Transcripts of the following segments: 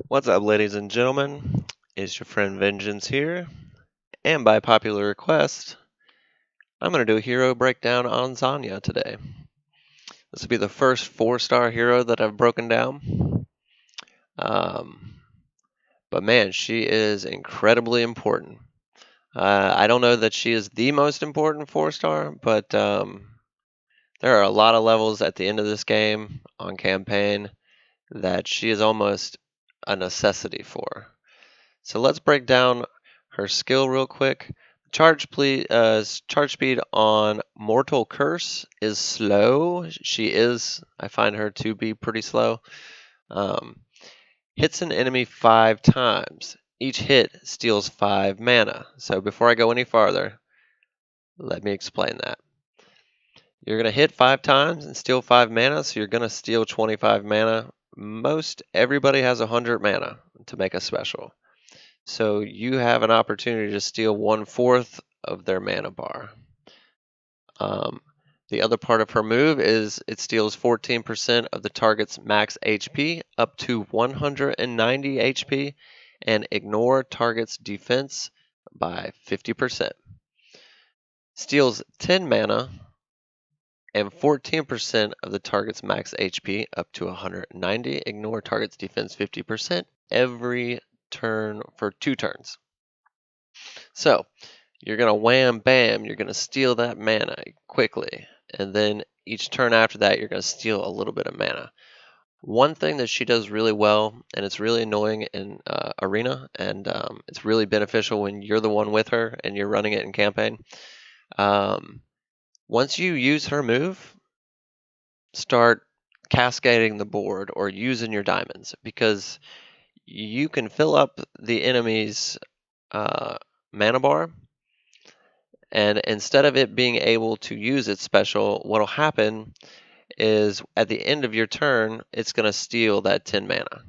What's up, ladies and gentlemen? It's your friend Vengeance here, and by popular request, I'm going to do a hero breakdown on Zania today. This will be the first 4-star hero that I've broken down. Um, but man, she is incredibly important. I don't know that she is the most important 4-star, but there are a lot of levels at the end of this game on campaign that she is almost a necessity for. So let's break down her skill real quick. Charge speed on Mortal Curse is slow. I find her to be pretty slow. Um, hits an enemy 5 times. Each hit steals 5 mana. So before I go any farther, let me explain that. You're going to hit 5 times and steal 5 mana, so you're going to steal 25 mana. Most everybody has 100 mana to make a special. So you have an opportunity to steal 1/4 of their mana bar. Um, the other part of her move is it steals 14% of the target's max HP up to 190 HP and ignore target's defense by 50%. Steals 10 mana and 14% of the target's max HP up to 190. Ignore target's defense 50% every turn for 2 turns. So you're going to wham bam, you're going to steal that mana quickly. And then each turn after that, you're going to steal a little bit of mana. One thing that she does really well, and it's really annoying in Arena, and it's really beneficial when you're the one with her and you're running it in campaign. Once you use her move, start cascading the board or using your diamonds, because you can fill up the enemy's mana bar, and instead of it being able to use its special, what'll happen is at the end of your turn, it's going to steal that 10 mana.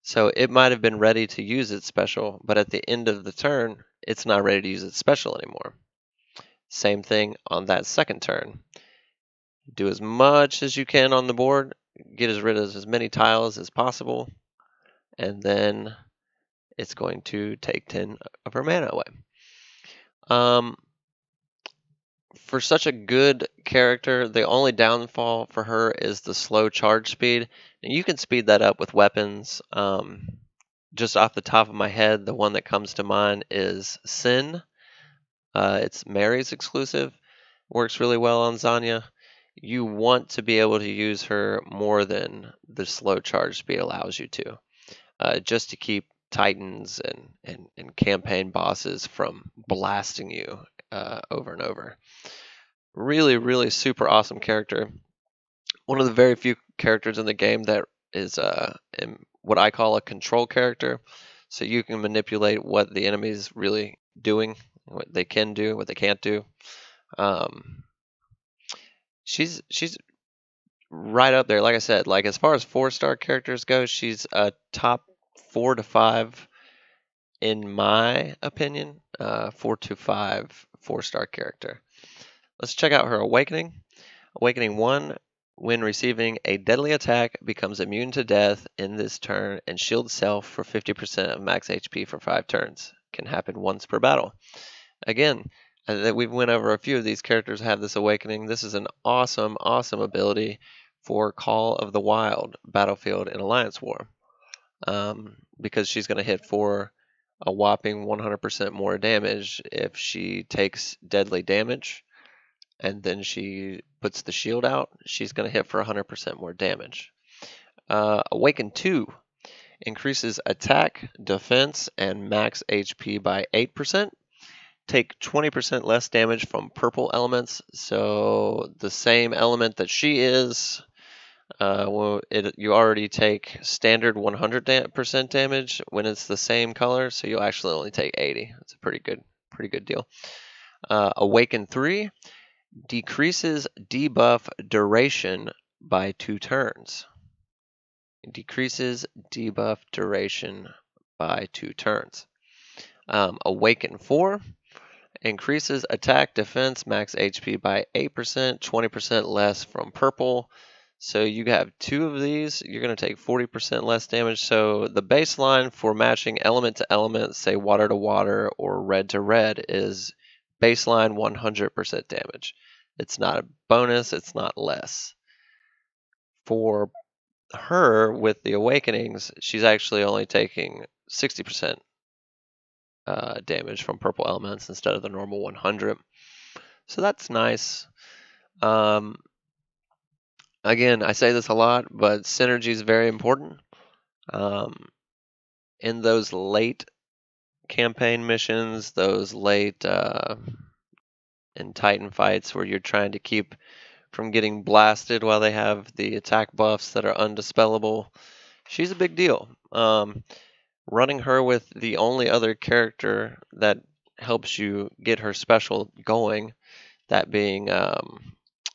So it might have been ready to use its special, but at the end of the turn, it's not ready to use its special anymore. Same thing on that second turn. Do as much as you can on the board, get rid of as many tiles as possible, and then it's going to take 10 of her mana away. For such a good character, the only downfall for her is the slow charge speed. And you can speed that up with weapons. Just off the top of my head, the one that comes to mind is Sin. It's Mary's exclusive. Works really well on Zania. You want to be able to use her more than the slow charge speed allows you to, just to keep Titans and campaign bosses from blasting you over and over. Really, really super awesome character. One of the very few characters in the game that is what I call a control character. So you can manipulate what the enemy is really doing, what they can do, what they can't do. She's right up there. Like I said, like as far as 4-star characters go, she's a top 4 to 5 in my opinion. 4 to 5 4-star character. Let's check out her Awakening. Awakening 1, when receiving a deadly attack, becomes immune to death in this turn and shields self for 50% of max HP for 5 turns. Can happen once per battle. Again, that we've went over a few of these characters have this Awakening. This is an awesome, awesome ability for Call of the Wild, Battlefield, and Alliance War. Because she's going to hit for a whopping 100% more damage if she takes deadly damage and then she puts the shield out, she's going to hit for 100% more damage. Awaken 2 increases attack, defense, and max HP by 8%. Take 20% less damage from purple elements, so the same element that she is, you already take standard 100% damage when it's the same color, so you'll actually only take 80. That's a pretty good deal. Awaken 3 decreases debuff duration by 2 turns. Decreases debuff duration by 2 turns. Awaken 4 increases attack, defense, max HP by 8%, 20% less from purple. So you have 2 of these, you're going to take 40% less damage. So the baseline for matching element to element, say water to water or red to red, is baseline 100% damage. It's not a bonus, it's not less. For her, with the awakenings, she's actually only taking 60% damage from purple elements instead of the normal 100. So that's nice. Again, I say this a lot, but synergy is very important. In those late campaign missions, those late in Titan fights where you're trying to keep from getting blasted while they have the attack buffs that are undispellable, she's a big deal. Running her with the only other character that helps you get her special going, that being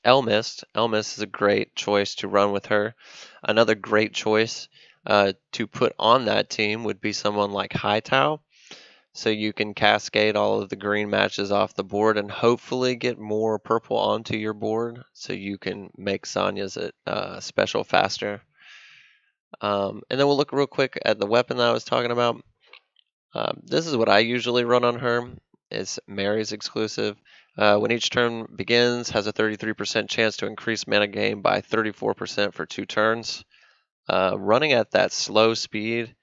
Elmist. Elmist is a great choice to run with her. Another great choice to put on that team would be someone like Hightow. So you can cascade all of the green matches off the board and hopefully get more purple onto your board so you can make Zanya's special faster. And then we'll look real quick at the weapon that I was talking about. This is what I usually run on her. It's Mary's exclusive. When each turn begins, has a 33% chance to increase mana gain by 34% for 2 turns. Running at that slow speed,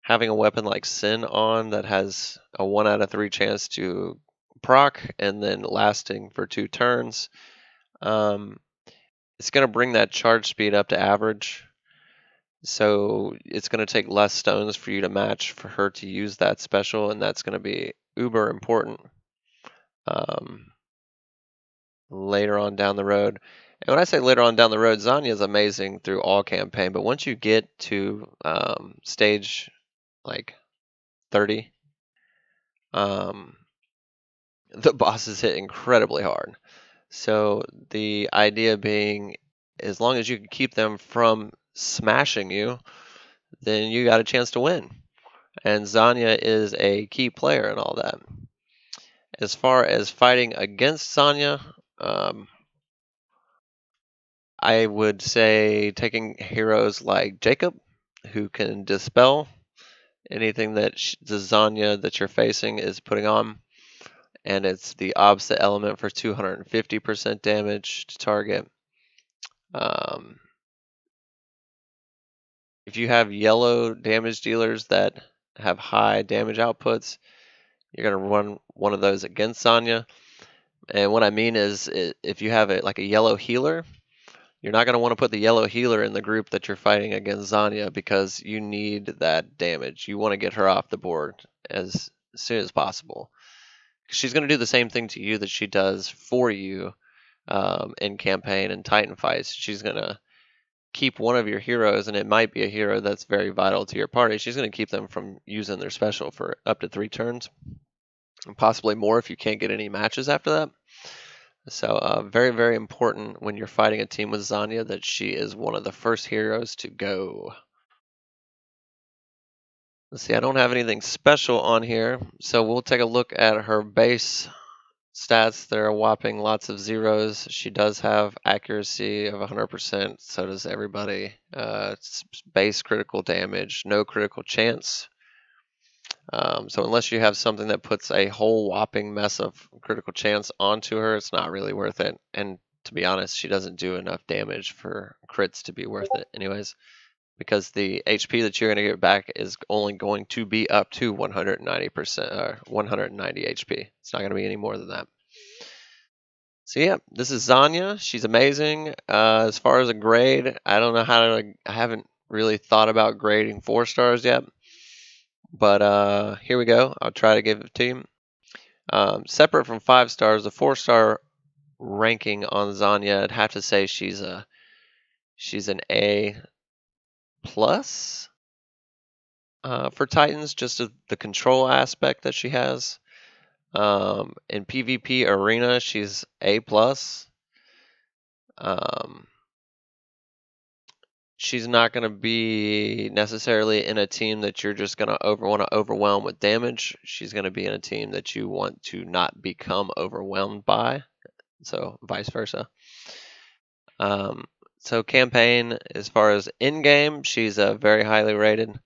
having a weapon like Sin on that has a 1 out of 3 chance to proc and then lasting for 2 turns, it's going to bring that charge speed up to average. So it's going to take less stones for you to match for her to use that special, and that's going to be uber important later on down the road. And when I say later on down the road, Zania is amazing through all campaign, but once you get to stage like 30, the bosses hit incredibly hard. So the idea being, as long as you can keep them from smashing you, then you got a chance to win. And Zania is a key player in all that. As far as fighting against Zania, I would say taking heroes like Jacob, who can dispel anything that the Zania that you're facing is putting on. And it's the opposite element for 250% damage to target. If you have yellow damage dealers that have high damage outputs, you're going to run one of those against Zania. And what I mean is, if you have like a yellow healer, you're not going to want to put the yellow healer in the group that you're fighting against Zania because you need that damage. You want to get her off the board as soon as possible. She's going to do the same thing to you that she does for you in campaign and Titan fights. She's going to keep one of your heroes, and it might be a hero that's very vital to your party. She's going to keep them from using their special for up to 3 turns, and possibly more if you can't get any matches after that. So very, very important when you're fighting a team with Zania that she is one of the first heroes to go. Let's see, I don't have anything special on here, so we'll take a look at her base stats. There are whopping lots of zeros. She does have accuracy of 100%, so does everybody. Base critical damage, no critical chance. So unless you have something that puts a whole whopping mess of critical chance onto her, it's not really worth it. And to be honest, she doesn't do enough damage for crits to be worth it anyways, because the HP that you're going to get back is only going to be up to 190% or 190 HP. It's not going to be any more than that. So yeah, this is Zania. She's amazing. As far as a grade, I don't know how to. I haven't really thought about grading 4 stars yet. But here we go. I'll try to give it to you. Separate from 5 stars, the 4-star ranking on Zania, I'd have to say she's an A plus for Titans, just the control aspect that she has. In PvP arena, she's A plus. She's not going to be necessarily in a team that you're just going to want to overwhelm with damage. She's going to be in a team that you want to not become overwhelmed by, so vice versa. So campaign, as far as in game, she's very highly rated.